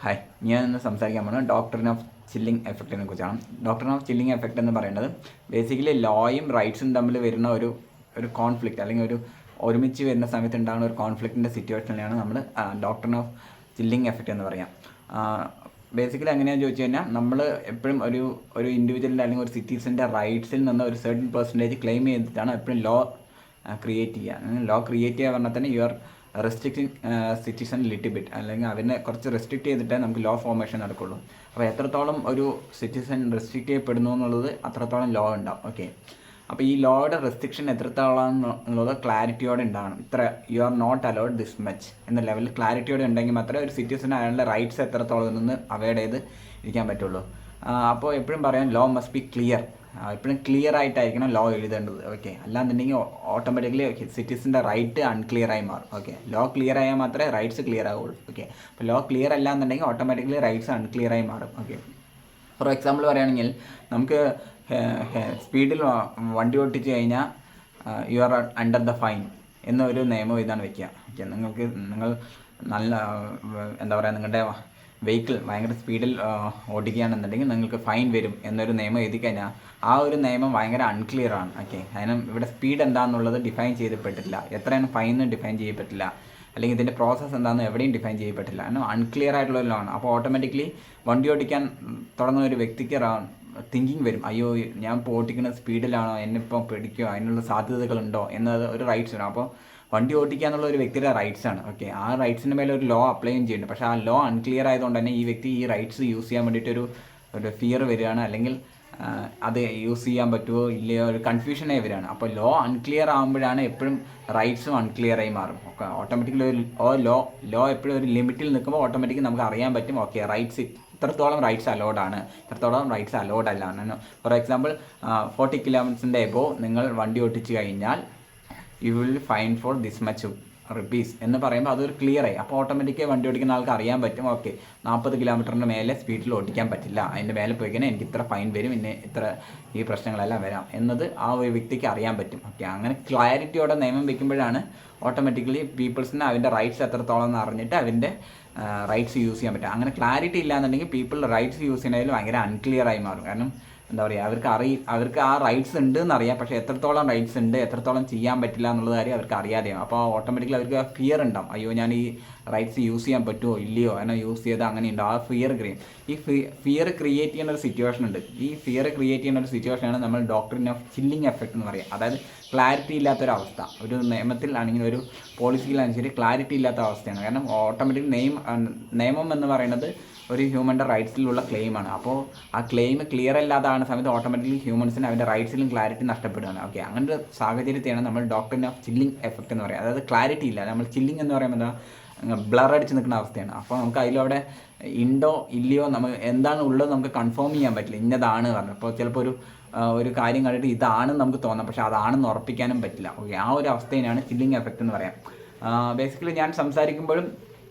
Hi, ഞാൻ ഇന്ന് സംസാരിക്കാൻ പോകുന്നത് ഡോക്ട്രിൻ ഓഫ് ചില്ലിംഗ് എഫക്റ്റിനെ കുറിച്ചാണ്. ഡോക്ട്രിൻ ഓഫ് ചില്ലിംഗ് എഫക്റ്റ് എന്ന് പറയുന്നത് ബേസിക്കലി ലോയും റൈറ്റ്സും തമ്മിൽ വരുന്ന ഒരു കോൺഫ്ലിക്റ്റ് അല്ലെങ്കിൽ ഒരുമിച്ച് വരുന്ന സമയത്ത് ഉണ്ടാകുന്ന ഒരു കോൺഫ്ലിക്റ്റിൻ്റെ സിറ്റുവേഷനിലാണ് നമ്മൾ ഡോക്ട്രിൻ ഓഫ് ചില്ലിംഗ് എഫക്റ്റ് എന്ന് പറയാം. ബേസിക്കലി എങ്ങനെയാണെന്ന് ചോദിച്ചു കഴിഞ്ഞാൽ നമ്മൾ എപ്പോഴും ഒരു ഇൻഡിവിജ്വലിൻ്റെ അല്ലെങ്കിൽ ഒരു സിറ്റിസൻ്റെ റൈറ്റ്സിൽ നിന്ന് ഒരു സർട്ടൻ പെർസെൻറ്റേജ് ക്ലെയിം ചെയ്തിട്ടാണ് എപ്പോഴും ലോ ക്രിയേറ്റ് ചെയ്യുക. ലോ ക്രിയേറ്റ് ചെയ്യുക പറഞ്ഞാൽ തന്നെ you are restricting citizen little bit, അല്ലെങ്കിൽ അവരെ കുറച്ച് റെസ്ട്രിക്റ്റ് ചെയ്തിട്ടേ നമുക്ക് ലോ ഫോർമേഷൻ നടക്കുള്ളൂ. അപ്പോൾ എത്രത്തോളം ഒരു സിറ്റിസൺ റെസ്ട്രിക്റ്റ് ചെയ്യപ്പെടുന്നു എന്നുള്ളത് അത്രത്തോളം ലോ ഉണ്ടാവും. ഓക്കെ, അപ്പോൾ ഈ ലോയുടെ റെസ്ട്രിക്ഷൻ എത്രത്തോളം എന്നുള്ളത് ക്ലാരിറ്റിയോടെ ഉണ്ടാകണം. ഇത്ര you are not allowed this much എന്ന ലെവലിൽ ക്ലാരിറ്റിയോടെ ഉണ്ടെങ്കിൽ മാത്രമേ ഒരു സിറ്റിസൺ അയാളുടെ റൈറ്റ്സ് എത്രത്തോളം നിന്ന് അവോയ്ഡ് ചെയ്ത് ഇരിക്കാൻ പറ്റുള്ളൂ. അപ്പോൾ എപ്പോഴും പറയാം ലോ മസ്റ്റ് ബി ക്ലിയർ. എപ്പോഴും ക്ലിയർ ആയിട്ടായിരിക്കണം ലോ എഴുതേണ്ടത്. ഓക്കെ, അല്ലാന്നുണ്ടെങ്കിൽ ഓട്ടോമാറ്റിക്കലി സിറ്റിസൻ്റെ റൈറ്റ് അൺക്ലിയർ ആയി മാറും. ഓക്കെ, ലോ ക്ലിയർ ആയാൽ മാത്രമേ റൈറ്റ്സ് ക്ലിയർ ആവുള്ളൂ. ഓക്കെ, അപ്പോൾ ലോ ക്ലിയർ അല്ല എന്നുണ്ടെങ്കിൽ ഓട്ടോമാറ്റിക്കലി റൈറ്റ്സ് അൺക്ലിയർ ആയി മാറും. ഓക്കെ, ഫോർ എക്സാമ്പിൾ പറയുകയാണെങ്കിൽ നമുക്ക് സ്പീഡിൽ വണ്ടി ഓട്ടിച്ച് കഴിഞ്ഞാൽ you are under the fine എന്നൊരു നിയമം ഇതാണ് വെക്കുക. ഓക്കെ, നിങ്ങൾ നല്ല എന്താ പറയുക, നിങ്ങളുടെ വെഹിക്കിൾ ഭയങ്കര സ്പീഡിൽ ഓടിക്കുകയാണെന്നുണ്ടെങ്കിൽ നിങ്ങൾക്ക് ഫൈൻ വരും എന്നൊരു നിയമം എഴുതി കഴിഞ്ഞാൽ ആ ഒരു നിയമം ഭയങ്കര അൺക്ലിയർ ആണ്. ഓക്കെ, കാരണം ഇവിടെ സ്പീഡ് എന്താണെന്നുള്ളത് ഡിഫൈൻ ചെയ്യപ്പെട്ടിട്ടില്ല, എത്രയാണ് ഫൈൻ എന്ന് ഡിഫൈൻ ചെയ്യപ്പെട്ടില്ല, അല്ലെങ്കിൽ ഇതിൻ്റെ പ്രോസസ്സ് എന്താണെന്ന് എവിടെയും ഡിഫൈൻ ചെയ്യപ്പെട്ടില്ല. കാരണം അൺക്ലിയർ ആയിട്ടുള്ള ലോ ആണ്. അപ്പോൾ ഓട്ടോമാറ്റിക്കലി വണ്ടി ഓടിക്കാൻ തുടങ്ങുന്ന ഒരു വ്യക്തിക്ക് തിങ്കിങ് വരും, അയ്യോ ഞാൻ ഇപ്പോൾ ഓടിക്കുന്ന സ്പീഡിലാണോ, എന്നിപ്പോൾ പിടിക്കുമോ, അതിനുള്ള സാധ്യതകളുണ്ടോ എന്നത് ഒരു റൈറ്റ്സ് ആണ്. അപ്പോൾ വണ്ടി ഓടിക്കുക എന്നുള്ള ഒരു വ്യക്തിയുടെ റൈറ്റ്സ് ആണ്. ഓക്കെ, ആ റൈറ്റ്സിൻ്റെ മേലെ ഒരു ലോ അപ്ലൈയും ചെയ്യുന്നുണ്ട്. പക്ഷേ ആ ലോ അൺക്ലിയർ ആയതുകൊണ്ട് തന്നെ ഈ വ്യക്തി ഈ റൈറ്റ്സ് യൂസ് ചെയ്യാൻ വേണ്ടിയിട്ടൊരു ഫിയർ വരികയാണ്, അല്ലെങ്കിൽ അത് യൂസ് ചെയ്യാൻ പറ്റുമോ ഇല്ലയോ ഒരു കൺഫ്യൂഷനേ വരികയാണ്. അപ്പോൾ ലോ അൺക്ലിയർ ആകുമ്പോഴാണ് എപ്പോഴും റൈറ്റ്സും അൺക്ലിയർ ആയി മാറും. ഓക്കെ, ഓട്ടോമാറ്റിക്കലി ലോ എപ്പോഴും ഒരു ലിമിറ്റിൽ നിൽക്കുമ്പോൾ ഓട്ടോമാറ്റിക്കലി നമുക്ക് അറിയാൻ പറ്റും, ഓക്കെ റൈറ്റ്സ് ഇത്രത്തോളം റൈറ്റ്സ് അലോഡ് ആണ്, ഇത്രത്തോളം റൈറ്റ്സ് അലോഡ് അല്ല. ഫോർ എക്സാമ്പിൾ 40 കിലോമീറ്റേഴ്സിൻ്റെ എബോ നിങ്ങൾ വണ്ടി ഓടിച്ച് കഴിഞ്ഞാൽ you will fine for this much rupees എന്ന് പറയുമ്പോൾ അതൊരു ക്ലിയർ ആയി. അപ്പോൾ ഓട്ടോമാറ്റിക്കായി വണ്ടി ഓടിക്കുന്ന ആൾക്ക് അറിയാൻ പറ്റും, ഓക്കെ 40 കിലോമീറ്ററിന് മേലെ സ്പീഡിൽ ഓടിക്കാൻ പറ്റില്ല, അതിൻ്റെ മേലെ പോയി കഴിഞ്ഞാൽ എനിക്ക് ഇത്ര ഫൈൻ വരും, പിന്നെ ഇത്ര ഈ പ്രശ്നങ്ങളെല്ലാം വരാം എന്നത് ആ ഒരു വ്യക്തിക്ക് അറിയാൻ പറ്റും. ഓക്കെ, അങ്ങനെ ക്ലാരിറ്റിയോടെ നിയമം വയ്ക്കുമ്പോഴാണ് ഓട്ടോമാറ്റിക്കലി പീപ്പിൾസിന് അതിൻ്റെ റൈറ്റ്സ് എത്രത്തോളം എന്ന് അറിഞ്ഞിട്ട് അതിൻ്റെ റൈറ്റ്സ് യൂസ് ചെയ്യാൻ പറ്റും. അങ്ങനെ ക്ലാരിറ്റി ഇല്ലാന്നുണ്ടെങ്കിൽ പീപ്പിൾ റൈറ്റ്സ് യൂസ് ചെയ്യുന്നതിൽ ഭയങ്കര അൺക്ലിയർ ആയി മാറും. കാരണം എന്താ പറയുക, അവർക്ക് ആ റൈറ്റ്സ് ഉണ്ട് എന്നറിയാം, പക്ഷേ എത്രത്തോളം റൈറ്റ്സ് ഉണ്ട്, എത്രത്തോളം ചെയ്യാൻ പറ്റില്ല എന്നുള്ള കാര്യം അവർക്ക് അറിയാതെയാണ്. അപ്പോൾ ഓട്ടോമാറ്റിക്കലി അവർക്ക് ഫിയർ ഉണ്ടാവും, അയ്യോ ഞാൻ ഈ റൈറ്റ്സ് യൂസ് ചെയ്യാൻ പറ്റുമോ ഇല്ലയോ, അതിനെ യൂസ് ചെയ്ത് അങ്ങനെ ഉണ്ടോ, ആ ഫിയർ ഫിയർ ക്രിയേറ്റ് ചെയ്യുന്ന ഒരു സിറ്റുവേഷൻ ഉണ്ട്. ഈ ഫിയർ ക്രിയേറ്റ് ചെയ്യുന്ന ഒരു സിറ്റുവേഷനാണ് നമ്മൾ ഡോക്ട്രിൻ ഓഫ് ചില്ലിംഗ് എഫക്റ്റ് എന്ന് പറയുക. അതായത് ക്ലാരിറ്റി ഇല്ലാത്തൊരവസ്ഥ, ഒരു നിയമത്തിൽ ആണെങ്കിൽ ഒരു പോളിസിയിലാണെങ്കിൽ ക്ലാരിറ്റി ഇല്ലാത്ത അവസ്ഥയാണ്. കാരണം ഓട്ടോമാറ്റിക് നിയമം എന്ന് പറയുന്നത് ഒരു ഹ്യൂമൻ്റെ റൈറ്റ്സിലുള്ള ക്ലെയിമാണ്. അപ്പോൾ ആ ക്ലെയിം ക്ലിയർ അല്ലാതാണ് സമയത്ത് ഓട്ടോമാറ്റിക്കലി ഹ്യൂമൻസിന് അവൻ്റെ റൈറ്റ്സിലും ക്ലാരിറ്റി നഷ്ടപ്പെടുകയാണ്. ഓക്കെ, അങ്ങനത്തെ സാഹചര്യത്തെയാണ് നമ്മൾ ഡോക്ട്രിൻ ഓഫ് ചില്ലിംഗ് എഫക്റ്റ് എന്ന് പറയുക. അതായത് ക്ലാരിറ്റി ഇല്ല, നമ്മൾ ചില്ലിംഗ് എന്ന് പറയുമ്പോൾ എന്താ ബ്ലർ അടിച്ച് നിൽക്കുന്ന അവസ്ഥയാണ്. അപ്പോൾ നമുക്ക് അതിലൂടെ ഉണ്ടോ ഇല്ലയോ, നമുക്ക് എന്താണ് ഉള്ളത് നമുക്ക് കൺഫേം ചെയ്യാൻ പറ്റില്ല, ഇന്നതാണ് പറഞ്ഞു. അപ്പോൾ ചിലപ്പോൾ ഒരു കാര്യം കണ്ടിട്ട് ഇതാണെന്ന് നമുക്ക് തോന്നാം, പക്ഷേ അതാണെന്ന് ഉറപ്പിക്കാനും പറ്റില്ല. ഓക്കെ, ആ ഒരു അവസ്ഥയാണ് ചില്ലിംഗ് എഫക്റ്റ് എന്ന് പറയാം. ബേസിക്കലി ഞാൻ സംസാരിക്കുമ്പോഴും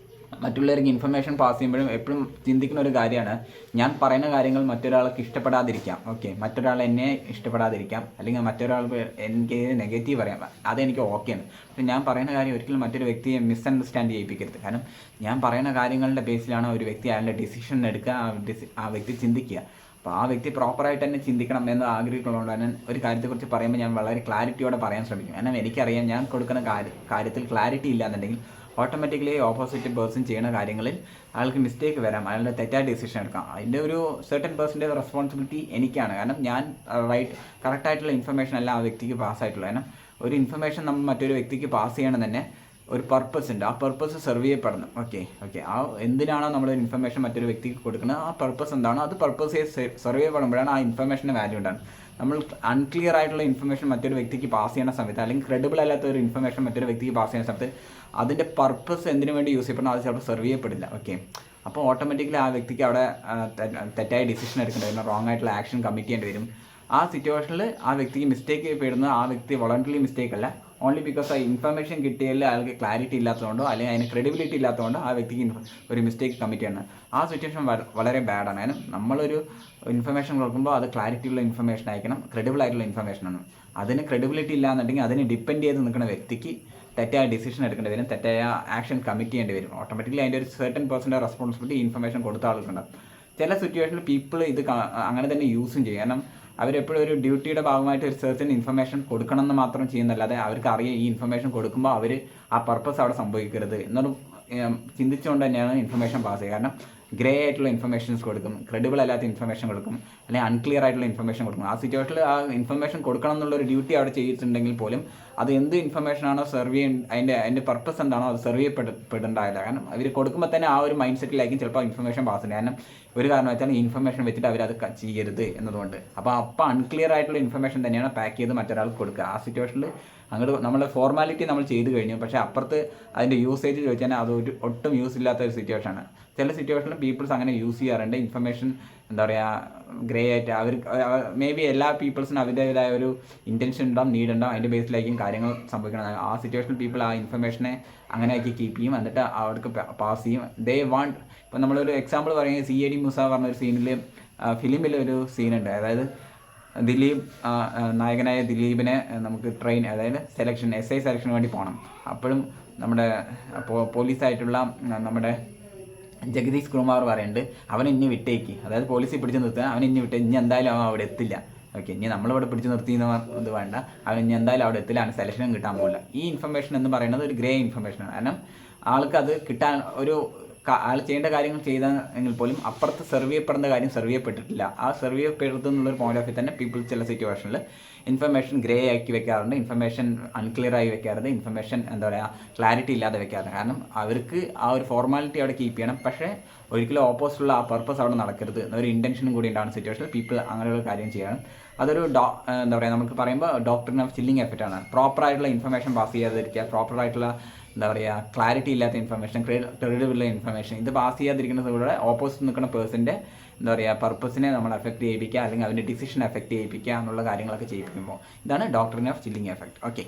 മറ്റുള്ളവർക്ക് ഇൻഫർമേഷൻ പാസ് ചെയ്യുമ്പോഴും എപ്പോഴും ചിന്തിക്കുന്ന ഒരു കാര്യമാണ്, ഞാൻ പറയുന്ന കാര്യങ്ങൾ മറ്റൊരാൾക്ക് ഇഷ്ടപ്പെടാതിരിക്കാം. ഓക്കെ, മറ്റൊരാൾ എന്നെ ഇഷ്ടപ്പെടാതിരിക്കാം, അല്ലെങ്കിൽ മറ്റൊരാൾക്ക് എനിക്ക് നെഗറ്റീവ് പറയാം, അതെനിക്ക് ഓക്കെയാണ്. പക്ഷേ ഞാൻ പറയുന്ന കാര്യം ഒരിക്കലും മറ്റൊരു വ്യക്തിയെ മിസ്അണ്ടർസ്റ്റാൻഡ് ചെയ്യിപ്പിക്കരുത്. കാരണം ഞാൻ പറയുന്ന കാര്യങ്ങളുടെ ബേസിലാണ് ഒരു വ്യക്തി അയാളുടെ ഡിസിഷൻ എടുക്കുക, ആ വ്യക്തി ചിന്തിക്കുക. അപ്പോൾ ആ വ്യക്തി പ്രോപ്പറായിട്ട് തന്നെ ചിന്തിക്കണം എന്ന് ആഗ്രഹിക്കുന്നതുകൊണ്ട് തന്നെ ഒരു കാര്യത്തെക്കുറിച്ച് പറയുമ്പോൾ ഞാൻ വളരെ ക്ലാരിറ്റിയോടെ പറയാൻ ശ്രമിക്കും. കാരണം എനിക്കറിയാം ഞാൻ കൊടുക്കുന്ന കാര്യത്തിൽ ക്ലാരിറ്റി ഇല്ലാന്നുണ്ടെങ്കിൽ ഓട്ടോമാറ്റിക്കലി ഓപ്പോസിറ്റ് പേഴ്സൺ ചെയ്യുന്ന കാര്യങ്ങളിൽ അയാൾക്ക് മിസ്റ്റേക്ക് വരാം, അയാളുടെ തെറ്റായ ഡിസിഷൻ എടുക്കാം. അതിൻ്റെ ഒരു സെർട്ടൻ പേഴ്സൻ്റെ റെസ്പോൺസിബിലിറ്റി എനിക്കാണ്. കാരണം ഞാൻ കറക്റ്റായിട്ടുള്ള ഇൻഫർമേഷൻ അല്ല ആ വ്യക്തിക്ക് പാസ്സായിട്ടുള്ളത്. കാരണം ഒരു ഇൻഫർമേഷൻ നമ്മൾ മറ്റൊരു വ്യക്തിക്ക് പാസ് ചെയ്യണം തന്നെ ഒരു പർപ്പസ് ഉണ്ട്, ആ പർപ്പസ് സെർവ് ചെയ്യപ്പെടണം. ഓക്കെ, ആ എന്തിനാണോ നമ്മൾ ഇൻഫർമേഷൻ മറ്റൊരു വ്യക്തിക്ക് കൊടുക്കുന്നത്, ആ പർപ്പസ് എന്താണോ അത് പർപ്പസ് സെർവ് ചെയ്യപ്പെടുമ്പോഴാണ് ആ ഇൻഫർമേഷന് വാല്യൂ ഉണ്ടാകുന്നത്. നമ്മൾ അൺക്ലിയർ ആയിട്ടുള്ള ഇൻഫർമേഷൻ മറ്റൊരു വ്യക്തിക്ക് പാസ് ചെയ്യുന്ന സമയത്ത്, അല്ലെങ്കിൽ ക്രെഡിബിൾ അല്ലാത്ത ഒരു ഇൻഫർമേഷൻ മറ്റൊരു വ്യക്തിക്ക് പാസ് ചെയ്യുന്ന സമയത്ത് അതിൻ്റെ പർപ്പസ് എന്തിനു വേണ്ടി യൂസ് ചെയ്യപ്പെടണം അത് ചിലപ്പോൾ സെർവ് ചെയ്യപ്പെടില്ല. ഓക്കെ, അപ്പോൾ ഓട്ടോമാറ്റിക്കലി ആ വ്യക്തിക്ക് അവിടെ തെറ്റായ ഡിസിഷൻ എടുക്കേണ്ടി വരും, റോങ് ആയിട്ടുള്ള ആക്ഷൻ കമ്മിറ്റ് ചെയ്യേണ്ടി വരും. ആ സിറ്റുവേഷനിൽ ആ വ്യക്തിക്ക് മിസ്റ്റേക്ക് ചെയ്യപ്പെടുന്നത് ആ വ്യക്തി വോളണ്ടറിലി മിസ്റ്റേക്ക് അല്ല, ഓൺലി ബിക്കോസ് ആ ഇൻഫർമേഷൻ കിട്ടിയതിൽ അയാൾക്ക് ക്ലാരിറ്റി ഇല്ലാത്തതുകൊണ്ടോ അല്ലെങ്കിൽ അതിന് ക്രെഡിബിലിറ്റി ഇല്ലാത്തതുകൊണ്ടോ ആ വ്യക്തിക്ക് ഒരു മിസ്റ്റേക്ക് കമ്മിറ്റ് ചെയ്യണം. ആ സിറ്റുവേഷൻ വളരെ ബാഡാണ്. കാരണം നമ്മളൊരു ഇൻഫർമേഷൻ കൊടുക്കുമ്പോൾ അത് ക്ലാരിറ്റി ഉള്ള ഇൻഫർമേഷൻ അയക്കണം, ക്രെഡിബിൾ ആയിട്ടുള്ള ഇൻഫർമേഷനാണ്. അതിന് ക്രെഡിബിലിറ്റി ഇല്ലാന്നുണ്ടെങ്കിൽ അതിന് ഡിപ്പെൻഡ് ചെയ്ത് നിൽക്കുന്ന വ്യക്തിക്ക് തെറ്റായ ഡിസിഷൻ എടുക്കേണ്ടി വരും, തെറ്റായ ആക്ഷൻ കമ്മിറ്റ് ചെയ്യേണ്ടി വരും. ഓട്ടോമാറ്റിക്കലി അതിൻ്റെ ഒരു സർട്ടൻ പേഴ്സൻ്റെ റെസ്പോൺസിബിലിറ്റി ഇൻഫർമേഷൻ കൊടുത്ത ആൾക്കുണ്ടാകും. ചില സിറ്റുവേഷനിൽ പീപ്പിൾ ഇത് അങ്ങനെ തന്നെ യൂസും ചെയ്യും. കാരണം അവരെപ്പോഴും ഒരു ഡ്യൂട്ടിയുടെ ഭാഗമായിട്ട് ഒരു സെർച്ചൻ ഇൻഫർമേഷൻ കൊടുക്കണം എന്ന് മാത്രം ചെയ്യുന്നല്ലാതെ അവർക്ക് അറിയാം ഈ ഇൻഫർമേഷൻ കൊടുക്കുമ്പോൾ അവർ ആ പർപ്പസ് അവിടെ സംഭവിക്കരുത് എന്നൊരു ചിന്തിച്ചുകൊണ്ട് തന്നെയാണ് ഇൻഫർമേഷൻ പാസ് ചെയ്യുക. കാരണം ഗ്രേ ആയിട്ടുള്ള ഇൻഫർമേഷൻസ് കൊടുക്കും, ക്രെഡിബിൾ അല്ലാത്ത ഇൻഫർമേഷൻ കൊടുക്കും, അല്ലെങ്കിൽ അൺക്ലിയർ ആയിട്ടുള്ള ഇൻഫർമേഷൻ കൊടുക്കും. ആ സിറ്റുവേഷനിൽ ആ ഇൻഫർമേഷൻ കൊടുക്കണം എന്നുള്ളൊരു ഡ്യൂട്ടി അവിടെ ചെയ്തിട്ടുണ്ടെങ്കിൽ പോലും അത് എന്ത് ഇൻഫർമേഷനാണോ സെർവ് ചെയ്യുന്ന അതിൻ്റെ പർപ്പസ് എന്താണോ അത് സെർവ് ചെയ്യപ്പെടേണ്ടതായില്ല. കാരണം അവർ കൊടുക്കുമ്പോൾ തന്നെ ആ ഒരു മൈൻഡ് സെറ്റിലായിരിക്കും ചിലപ്പോൾ ഇൻഫർമേഷൻ പാസ് ചെയ്യുന്നത്. കാരണം ഒരു കാരണം വെച്ചാൽ ഈ ഇൻഫർമേഷൻ വെച്ചിട്ട് അവരത് ചെയ്യരുത് എന്നതുകൊണ്ട്. അപ്പോൾ അൺക്ലിയർ ആയിട്ടുള്ള ഇൻഫർമേഷൻ തന്നെയാണ് പാക്ക് ചെയ്ത് മറ്റൊരാൾക്ക് കൊടുക്കുക. ആ സിറ്റുവേഷനിൽ അങ്ങോട്ട് നമ്മൾ ഫോർമാലിറ്റി നമ്മൾ ചെയ്ത് കഴിഞ്ഞു, പക്ഷേ അപ്പുറത്ത് അതിൻ്റെ യൂസേജ് ചോദിച്ചാൽ അത് ഒട്ടും യൂസ് ഇല്ലാത്ത ഒരു സിറ്റുവേഷനാണ്. ചില സിറ്റുവേഷനിൽ പീപ്പിൾസ് അങ്ങനെ യൂസ് ചെയ്യാറുണ്ട്. ഇൻഫർമേഷൻ എന്താ പറയുക ഗ്രേ ആയിട്ട് അവർ മേ ബി എല്ലാ പീപ്പിൾസിനും അവരുടേതായ ഒരു ഇൻറ്റൻഷൻ ഉണ്ടാവും, നീഡ് ഉണ്ടാവും, അതിൻ്റെ ബേസിലായിരിക്കും കാര്യങ്ങൾ സംഭവിക്കണം. ആ സിറ്റുവേഷനിൽ പീപ്പിൾ ആ ഇൻഫർമേഷനെ അങ്ങനെയാക്കി കീപ്പ് ചെയ്യും, എന്നിട്ട് അവർക്ക് പാസ് ചെയ്യും. They want. ഇപ്പോൾ നമ്മളൊരു എക്സാമ്പിൾ പറയുന്നത് CID മൂസ പറഞ്ഞൊരു സീനിൽ ഫിലിമിൽ ഒരു സീനുണ്ട്. അതായത് ദിലീപ് നായകനായ ദിലീപിനെ നമുക്ക് ട്രെയിൻ, അതായത് SI സെലക്ഷന് വേണ്ടി പോകണം. അപ്പോഴും നമ്മുടെ പോലീസായിട്ടുള്ള നമ്മുടെ ജഗദീഷ് കുമാർ പറയുന്നുണ്ട് അവനെ ഇനി വിട്ടേക്ക്, അതായത് പോലീസിൽ പിടിച്ച് നിർത്തുക, അവൻ ഇനി വിട്ടേ, ഇനി എന്തായാലും അവൻ അവിടെ എത്തില്ല. ഓക്കെ, ഇനി നമ്മളിവിടെ പിടിച്ച് നിർത്തിയെന്ന് ഇത് വേണ്ട, അവൻ ഇനി എന്തായാലും അവിടെ എത്തില്ല, അവന് സെലക്ഷനും കിട്ടാൻ പോകില്ല. ഈ ഇൻഫർമേഷൻ എന്ന് പറയുന്നത് ഒരു ഗ്രേ ഇൻഫർമേഷനാണ്. കാരണം ആൾക്കത് കിട്ടാൻ ആൾ ചെയ്യേണ്ട കാര്യങ്ങൾ ചെയ്തെങ്കിൽ പോലും അപ്പുറത്ത് സെർവ് ചെയ്യപ്പെടുന്ന കാര്യം സെർവ് ചെയ്യപ്പെട്ടിട്ടില്ല. ആ സെർവ് ചെയ്യപ്പെടുന്നത് എന്നുള്ളൊരു പോയിന്റ് ഓഫ് വ്യൂ തന്നെ പീപ്പിൾ ചില സിറ്റുവേഷനിൽ ഇൻഫർമേഷൻ ഗ്രേ ആക്കി വെക്കാറുണ്ട്, ഇൻഫർമേഷൻ അൺക്ലിയർ ആയി വെക്കാറുണ്ട്, ഇൻഫർമേഷൻ എന്താ പറയുക ക്ലാരിറ്റി ഇല്ലാതെ വെക്കാറുണ്ട്. കാരണം അവർക്ക് ആ ഒരു ഫോർമാലിറ്റി അവിടെ കീപ്പ് ചെയ്യണം, പക്ഷേ ഒരിക്കലും ഓപ്പോസിറ്റുള്ള ആ പർപ്പസ് അവിടെ നടക്കരുത് എന്നൊരു ഇൻറ്റൻഷനും കൂടി ഉണ്ടാകുന്ന സിറ്റുവേഷനിൽ പീപ്പിൾ അങ്ങനെയുള്ള കാര്യം ചെയ്യണം. അതൊരു എന്താ പറയുക നമുക്ക് പറയുമ്പോൾ ഡോക്ടറിൻ ഓഫ് ചില്ലിങ് എഫക്റ്റ് ആണ്. പ്രോപ്പറായിട്ടുള്ള ഇൻഫർമേഷൻ പാസ് ചെയ്യാതിരിക്കുക, പ്രോപ്പറായിട്ടുള്ള എന്താ പറയുക ക്ലാരിറ്റി ഇല്ലാത്ത ഇൻഫർമേഷൻ, ക്രെഡിബിൾ ഇൻഫർമേഷൻ ഇത് പാസ് ചെയ്യാതിരിക്കുന്നതിലൂടെ ഓപ്പോസിറ്റ് നിൽക്കുന്ന പേഴ്സൻ്റെ എന്താ പറയുക പർപ്പസിനെ നമ്മൾ എഫക്റ്റ് ചെയ്യിപ്പിക്കുക, അല്ലെങ്കിൽ അതിൻ്റെ ഡിസിഷൻ എഫക്റ്റ് ചെയ്യിപ്പിക്കുക എന്നുള്ള കാര്യങ്ങളൊക്കെ ചെയ്യിപ്പിക്കുമ്പോൾ ഇതാണ് doctrine of chilling effect. Okay.